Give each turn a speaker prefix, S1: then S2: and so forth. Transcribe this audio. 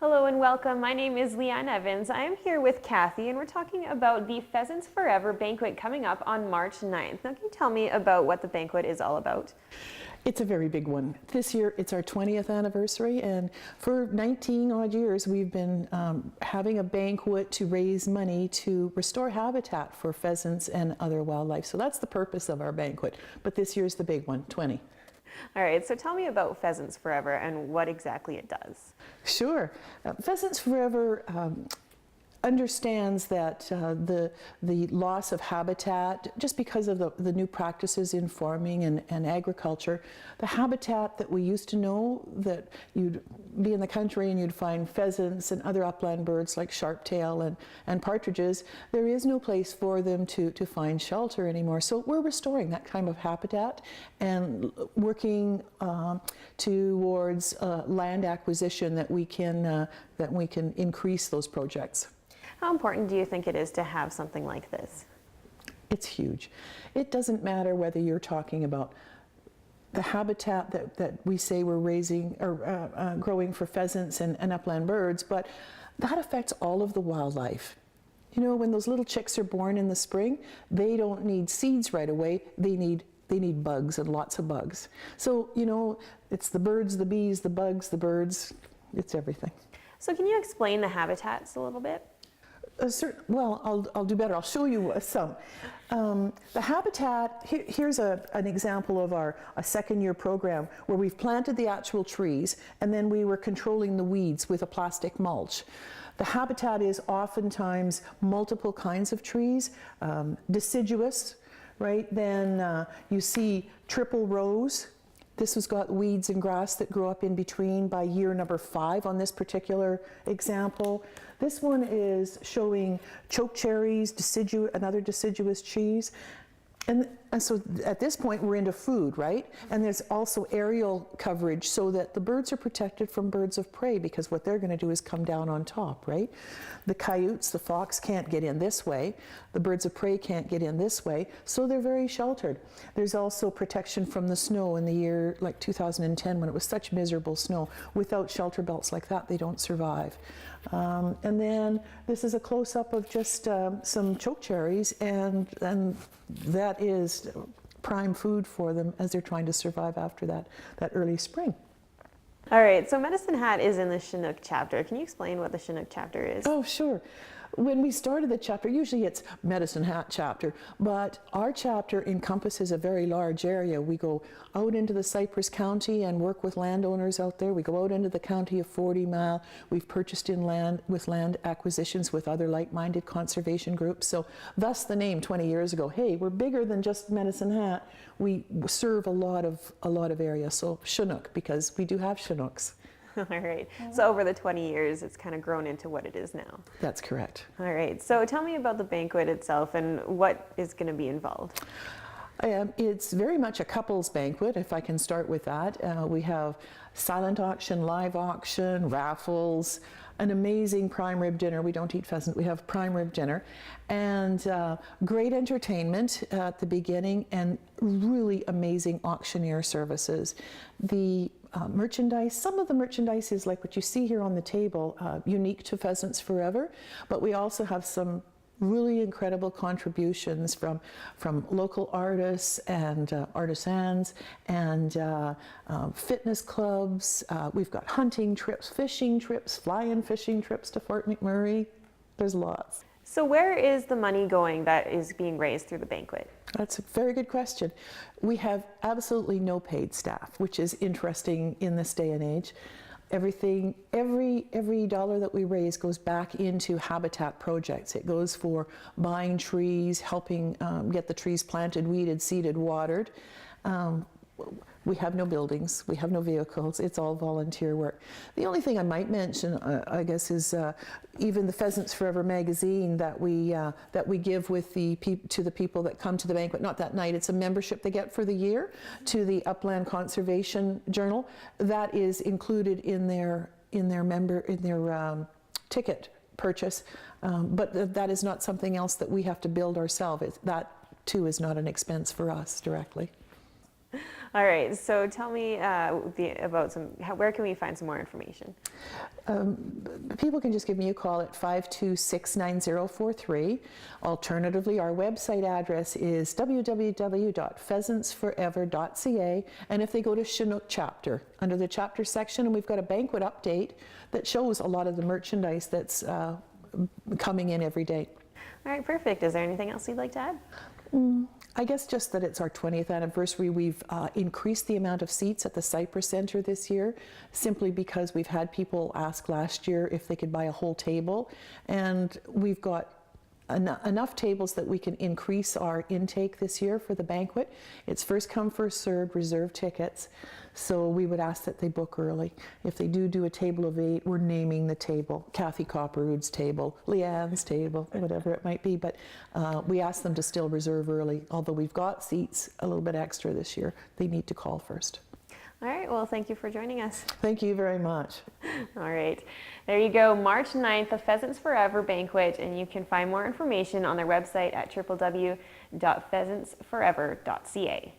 S1: Hello and welcome. My name is Leanne Evans. I am here with Kathy and we're talking about the Pheasants Forever banquet coming up on March 9th. Now, can you tell me about what the banquet is all about?
S2: It's a very big one. This year it's our 20th anniversary, and for 19 odd years we've been having a banquet to raise money to restore habitat for pheasants and other wildlife. So that's the purpose of our banquet, but this year's the big one, 20.
S1: All right, so tell me about Pheasants Forever and what exactly it does.
S2: Sure. Pheasants Forever understands that the loss of habitat, just because of the new practices in farming and agriculture, the habitat that we used to know, that you'd be in the country and you'd find pheasants and other upland birds like sharptail and partridges, there is no place for them to find shelter anymore. So we're restoring that kind of habitat and working towards land acquisition that we can increase those projects.
S1: How important do you think it is to have something like this?
S2: It's huge. It doesn't matter whether you're talking about the habitat that we say we're raising or growing for pheasants and upland birds, but that affects all of the wildlife. You know, when those little chicks are born in the spring, they don't need seeds right away. They need bugs, and lots of bugs. So, you know, it's the birds, the bees, the bugs, the birds, it's everything.
S1: So can you explain the habitats a little bit?
S2: Well, I'll do better. I'll show you some. The habitat, here's an example of a second-year program where we've planted the actual trees and then we were controlling the weeds with a plastic mulch. The habitat is oftentimes multiple kinds of trees, deciduous, right? Then you see triple rows. This has got weeds and grass that grow up in between by year number 5 on this particular example. This one is showing chokecherries, another deciduous trees. And so at this point we're into food, right? And there's also aerial coverage so that the birds are protected from birds of prey, because what they're going to do is come down on top, right? The coyotes, the fox can't get in this way. The birds of prey can't get in this way, so they're very sheltered. There's also protection from the snow in the year like 2010 when it was such miserable snow. Without shelter belts like that, they don't survive. And then this is a close-up of just some chokecherries, and that is prime food for them as they're trying to survive after that early spring.
S1: All right, so Medicine Hat is in the Chinook Chapter. Can you explain what the Chinook Chapter is?
S2: Oh, sure. When we started the chapter, usually it's Medicine Hat chapter, but our chapter encompasses a very large area. We go out into the Cypress County and work with landowners out there. We go out into the county of 40 Mile. We've purchased in land with land acquisitions with other like-minded conservation groups. So thus the name 20 years ago. Hey, we're bigger than just Medicine Hat. We serve a lot of area. So Chinook, because we do have Chinooks.
S1: All right. So over the 20 years, it's kind of grown into what it is now.
S2: That's correct.
S1: All right. So tell me about the banquet itself and what is going to be involved.
S2: It's very much a couples banquet, if I can start with that. We have silent auction, live auction, raffles, an amazing prime rib dinner. We don't eat pheasant, we have prime rib dinner, and great entertainment at the beginning, and really amazing auctioneer services. The merchandise, some of the merchandise is like what you see here on the table, unique to Pheasants Forever, but we also have some really incredible contributions from local artists and artisans and fitness clubs. We've got hunting trips, fishing trips, fly-in fishing trips to Fort McMurray. There's lots.
S1: So where is the money going that is being raised through the banquet?
S2: That's a very good question. We have absolutely no paid staff, which is interesting in this day and age. Everything, every dollar that we raise goes back into habitat projects. It goes for buying trees, helping get the trees planted, weeded, seeded, watered. We have no buildings, we have no vehicles, it's all volunteer work. The only thing I might mention, I guess, is even the Pheasants Forever magazine that we give with to the people that come to the banquet, not that night, it's a membership they get for the year to the Upland Conservation Journal. That is included in their ticket purchase, but that is not something else that we have to build ourselves. That too is not an expense for us directly.
S1: All right, so tell me about where can we find some more information?
S2: People can just give me a call at 526-9043. Alternatively, our website address is www.pheasantsforever.ca, and if they go to Chinook Chapter, under the chapter section, and we've got a banquet update that shows a lot of the merchandise that's coming in every day.
S1: All right, perfect. Is there anything else you'd like to add?
S2: I guess just that it's our 20th anniversary. We've increased the amount of seats at the Cypress Center this year, simply because we've had people ask last year if they could buy a whole table, and we've got enough tables that we can increase our intake this year for the banquet. It's first come, first served, reserved tickets, so we would ask that they book early. If they do a table of 8, we're naming the table, Kathy Copperwood's table, Leanne's table, whatever it might be, but we ask them to still reserve early. Although we've got seats a little bit extra this year, they need to call first.
S1: All right, well, thank you for joining us.
S2: Thank you very much.
S1: All right, there you go, March 9th, the Pheasants Forever Banquet, and you can find more information on their website at www.pheasantsforever.ca.